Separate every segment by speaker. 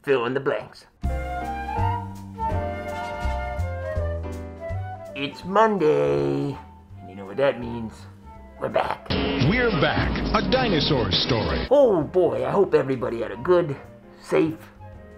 Speaker 1: fill in the blanks. It's Monday, and you know what that means. We're back.
Speaker 2: We're back. A dinosaur story.
Speaker 1: Oh boy, I hope everybody had a good, safe,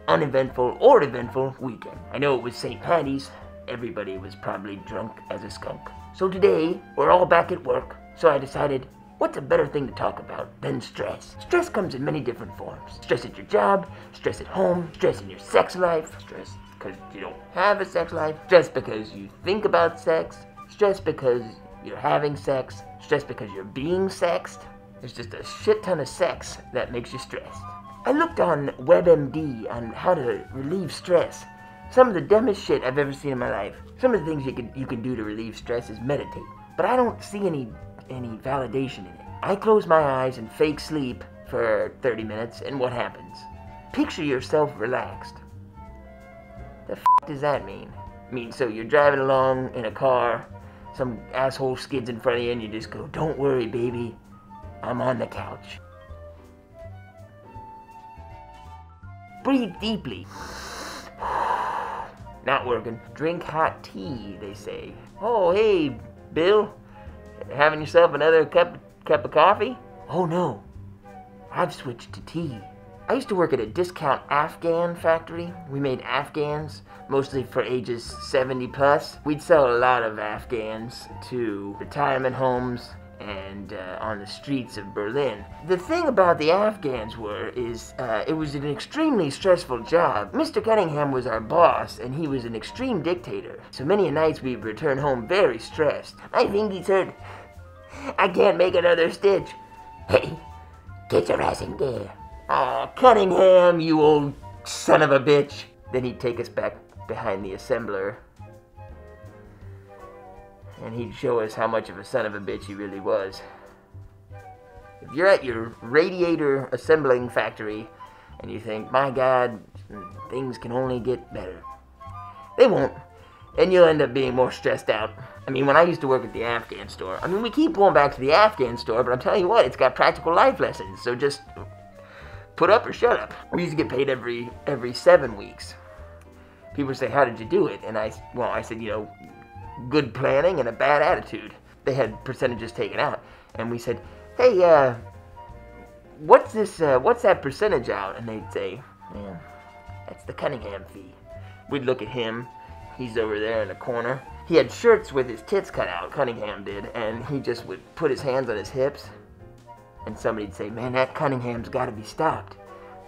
Speaker 1: uneventful, or eventful weekend. I know it was St. Patty's. Everybody was probably drunk as a skunk. So today, we're all back at work, so I decided, what's a better thing to talk about than stress? Stress comes in many different forms. Stress at your job, stress at home, stress in your sex life, stress because you don't have a sex life, stress because you think about sex, stress because you're having sex, stress because you're being sexed. There's just a shit ton of sex that makes you stressed. I looked on WebMD on how to relieve stress. Some of the dumbest shit I've ever seen in my life. Some of the things you can do to relieve stress is meditate. But I don't see any validation in it. I close my eyes and fake sleep for 30 minutes, and what happens? Picture yourself relaxed. The f*** does that mean? I mean, so you're driving along in a car, some asshole skids in front of you, and you just go, don't worry, baby, I'm on the couch. Breathe deeply. Not working. Drink hot tea, they say. Oh, hey, Bill. Having yourself another cup of coffee? Oh, no. I've switched to tea. I used to work at a discount Afghan factory. We made Afghans, mostly for ages 70 plus. We'd sell a lot of Afghans to retirement homes and on the streets of Berlin. The thing about the Afghans is it was an extremely stressful job. Mr. Cunningham was our boss, and he was an extreme dictator. So many nights we'd return home very stressed. My fingies hurt. I can't make another stitch. Hey, get your ass in there. Aw, Cunningham, you old son of a bitch. Then he'd take us back behind the assembler, and he'd show us how much of a son of a bitch he really was. If you're at your radiator assembling factory and you think, my God, things can only get better, they won't. And you'll end up being more stressed out. I mean, when I used to work at the Afghan store, I mean, we keep going back to the Afghan store, but I'm telling you what, it's got practical life lessons, so just put up or shut up. We used to get paid every 7 weeks. People say, how did you do it? And I said, you know, good planning and a bad attitude. They had percentages taken out. And we said, hey, what's that percentage out? And they'd say, yeah, that's the Cunningham fee. We'd look at him. He's over there in the corner. He had shirts with his tits cut out, Cunningham did, and he just would put his hands on his hips. And somebody'd say, man, that Cunningham's got to be stopped.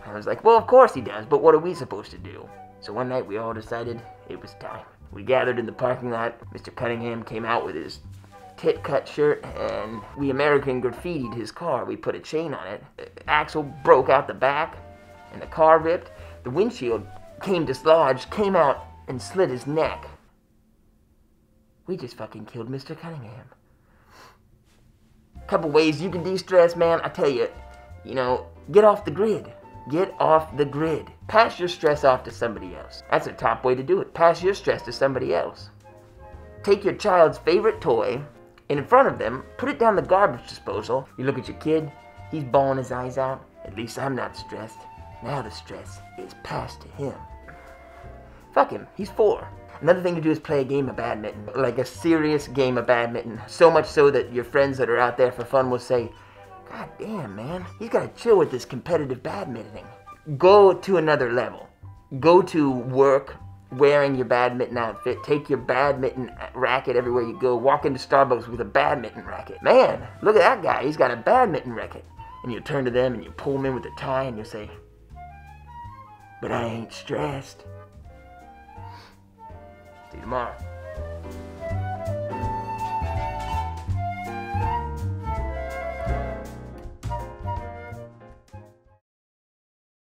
Speaker 1: I was like, well, of course he does, but what are we supposed to do? So one night we all decided it was time. We gathered in the parking lot. Mr. Cunningham came out with his tit-cut shirt, and we American graffitied his car. We put a chain on it. The axle broke out the back, and the car ripped. The windshield came dislodged, came out, and slit his neck. We just fucking killed Mr. Cunningham. Couple ways you can de-stress, man. I tell you, you know, get off the grid. Get off the grid. Pass your stress off to somebody else. That's a top way to do it. Pass your stress to somebody else. Take your child's favorite toy, and in front of them, put it down the garbage disposal. You look at your kid, he's bawling his eyes out. At least I'm not stressed. Now the stress is passed to him. Fuck him, he's 4. Another thing to do is play a game of badminton, like a serious game of badminton. So much so that your friends that are out there for fun will say, God damn, man, he's got to chill with this competitive badmintoning. Go to another level. Go to work wearing your badminton outfit. Take your badminton racket everywhere you go. Walk into Starbucks with a badminton racket. Man, look at that guy, he's got a badminton racket. And you turn to them and you pull them in with a tie and you say, but I ain't stressed. See you tomorrow.